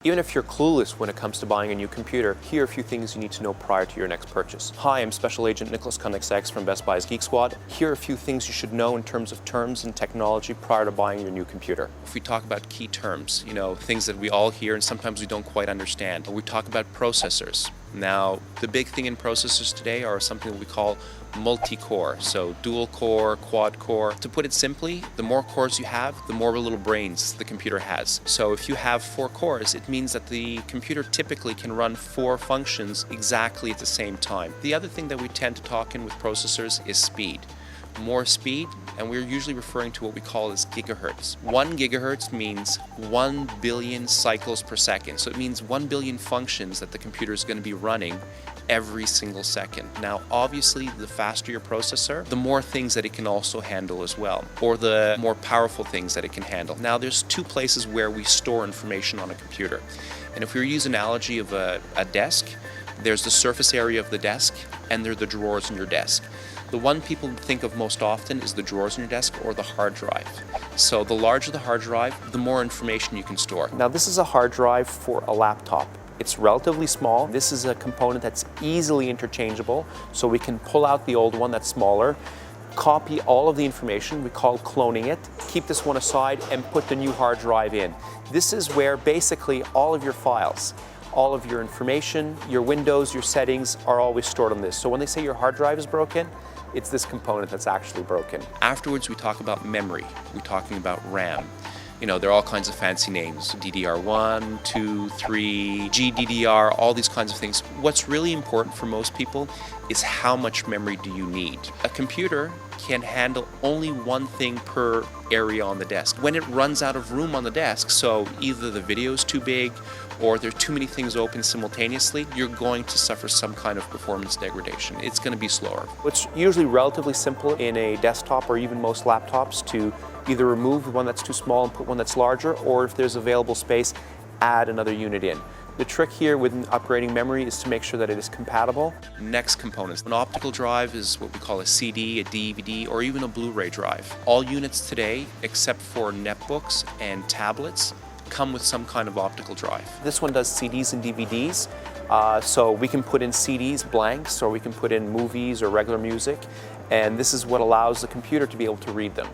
Even if you're clueless when it comes to buying a new computer, here are a few things you need to know prior to your next purchase. Hi, I'm Special Agent Nicholas Koenigsegg from Best Buy's Geek Squad. Here are a few things you should know in terms of terms and technology prior to buying your new computer. If we talk about key terms, things that we all hear and sometimes we don't quite understand, we talk about processors. Now, the big thing in processors today are something that we call multi-core, so dual core, quad core. To put it simply, the more cores you have, the more little brains the computer has. So if you have 4 cores, it means that the computer typically can run 4 functions exactly at the same time. The other thing that we tend to talk in with processors is speed. More speed, and we're usually referring to what we call as gigahertz. 1 gigahertz means 1 billion cycles per second. So it means 1 billion functions that the computer is going to be running every single second. Now, obviously, the faster your processor, the more things that it can also handle as well, or the more powerful things that it can handle. Now, there's 2 places where we store information on a computer. And if we use an analogy of a desk, there's the surface area of the desk, and there are the drawers in your desk. The one people think of most often is the drawers in your desk or the hard drive. So the larger the hard drive, the more information you can store. Now, this is a hard drive for a laptop. It's relatively small. This is a component that's easily interchangeable, so we can pull out the old one that's smaller, copy all of the information, we call cloning it, keep this one aside and put the new hard drive in. This is where basically all of your files, all of your information, your windows, your settings are always stored on this. So when they say your hard drive is broken, it's this component that's actually broken. Afterwards, we talk about memory. We're talking about RAM. There are all kinds of fancy names, DDR1, 2, 3, GDDR, all these kinds of things. What's really important for most people is how much memory do you need. A computer can handle only one thing per area on the desk. When it runs out of room on the desk, so either the video is too big or there are too many things open simultaneously, you're going to suffer some kind of performance degradation. It's going to be slower. It's usually relatively simple in a desktop or even most laptops to either remove the one that's too small and put one that's larger, or if there's available space, add another unit in. The trick here with upgrading memory is to make sure that it is compatible. Next components. An optical drive is what we call a CD, a DVD, or even a Blu-ray drive. All units today, except for netbooks and tablets, come with some kind of optical drive. This one does CDs and DVDs, so we can put in CDs blanks, or we can put in movies or regular music, and this is what allows the computer to be able to read them.